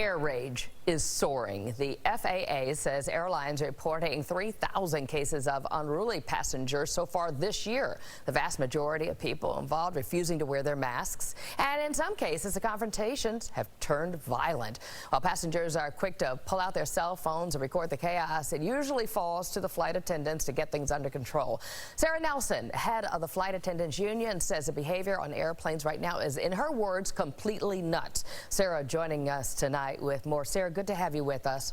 Air rage is soaring. The FAA says airlines are reporting 3,000 cases of unruly passengers so far this year. The vast majority of people involved refusing to wear their masks. And in some cases, the confrontations have turned violent. While passengers are quick to pull out their cell phones and record the chaos, it usually falls to the flight attendants to get things under control. Sarah Nelson, head of the Flight Attendants Union, says the behavior on airplanes right now is, in her words, completely nuts. Sarah joining us tonight with more. Sarah, good to have you with us.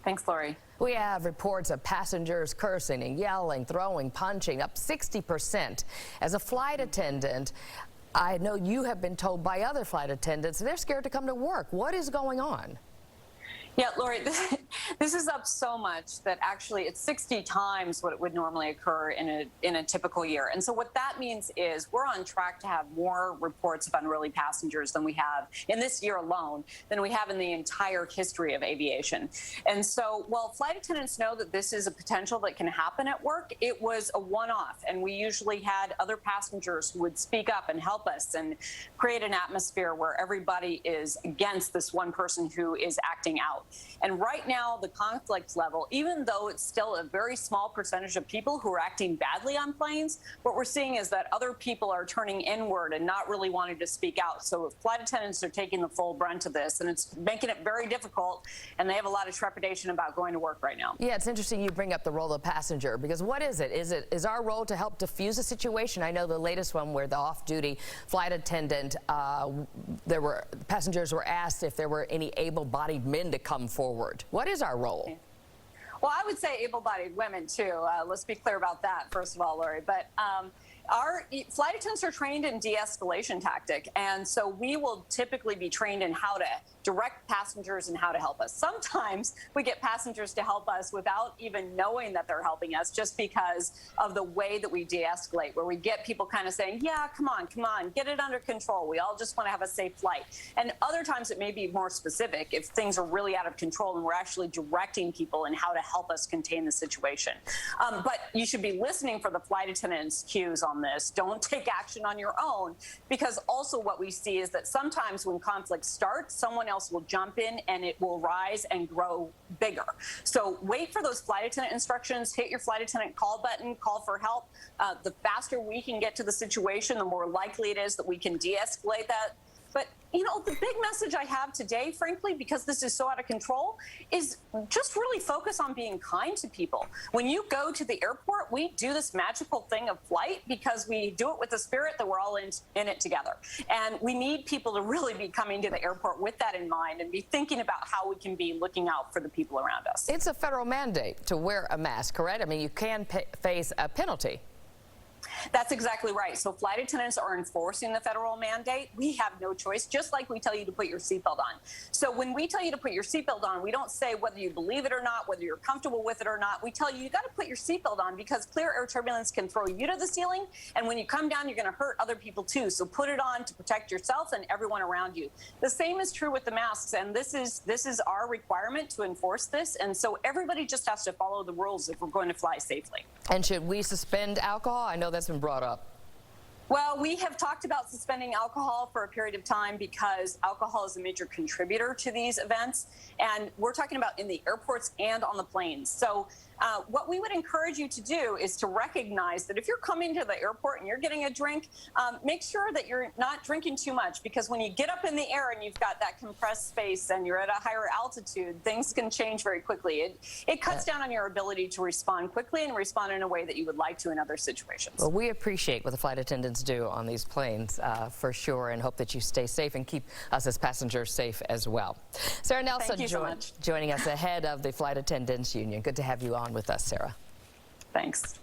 Thanks, Lori. We have reports of passengers cursing and yelling, throwing, punching, up 60%. As a flight attendant, I know you have been told by other flight attendants they're scared to come to work. What is going on? Yeah, Lori, this is up so much that actually it's 60 times what it would normally occur in a typical year. And so what that means is we're on track to have more reports of unruly passengers than we have in this year alone than we have in the entire history of aviation. And so while flight attendants know that this is a potential that can happen at work, it was a one-off. And we usually had other passengers who would speak up and help us and create an atmosphere where everybody is against this one person who is acting out. And right now, the conflict level, even though it's still a very small percentage of people who are acting badly on planes, what we're seeing is that other people are turning inward and not really wanting to speak out. So flight attendants are taking the full brunt of this, and it's making it very difficult, and they have a lot of trepidation about going to work right now. Yeah, it's interesting you bring up the role of passenger, because what is it? Is our role to help diffuse a situation? I know the latest one where the off-duty flight attendant, passengers were asked if there were any able-bodied men to come forward. What is our role? Well, I would say able-bodied women, too. Let's be clear about that, first of all, Lori. But our flight attendants are trained in de-escalation tactic, and so we will typically be trained in how to direct passengers and how to help us. Sometimes we get passengers to help us without even knowing that they're helping us, just because of the way that we de-escalate, where we get people kind of saying, yeah, come on, get it under control. We all just want to have a safe flight. And other times it may be more specific if things are really out of control and we're actually directing people in how to help us contain the situation. But you should be listening for the flight attendant's cues on this. Don't take action on your own, because also what we see is that sometimes when conflict starts, someone else will jump in and it will rise and grow bigger. So wait for those flight attendant instructions, hit your flight attendant call button, call for help. The faster we can get to the situation, the more likely it is that we can de-escalate that. But, you know, the big message I have today, frankly, because this is so out of control, is just really focus on being kind to people. When you go to the airport, we do this magical thing of flight because we do it with the spirit that we're all in it together. And we need people to really be coming to the airport with that in mind and be thinking about how we can be looking out for the people around us. It's a federal mandate to wear a mask, correct? I mean, you can face a penalty. That's exactly right. So flight attendants are enforcing the federal mandate. We have no choice, just like we tell you to put your seatbelt on. So when we tell you to put your seatbelt on, we don't say whether you believe it or not, whether you're comfortable with it or not. We tell you got to put your seatbelt on because clear air turbulence can throw you to the ceiling. And when you come down, you're going to hurt other people, too. So put it on to protect yourself and everyone around you. The same is true with the masks. And this is our requirement to enforce this. And so everybody just has to follow the rules if we're going to fly safely. And should we suspend alcohol? I know that's been brought up. Well, we have talked about suspending alcohol for a period of time because alcohol is a major contributor to these events. And we're talking about in the airports and on the planes. So what we would encourage you to do is to recognize that if you're coming to the airport and you're getting a drink, make sure that you're not drinking too much, because when you get up in the air and you've got that compressed space and you're at a higher altitude, things can change very quickly. It cuts down on your ability to respond quickly and respond in a way that you would like to in other situations. Well, we appreciate what the flight attendants do on these planes for sure, and hope that you stay safe and keep us as passengers safe as well. Sarah Nelson joining us, ahead of the Flight Attendants Union. Good to have you on with us, Sarah. Thanks.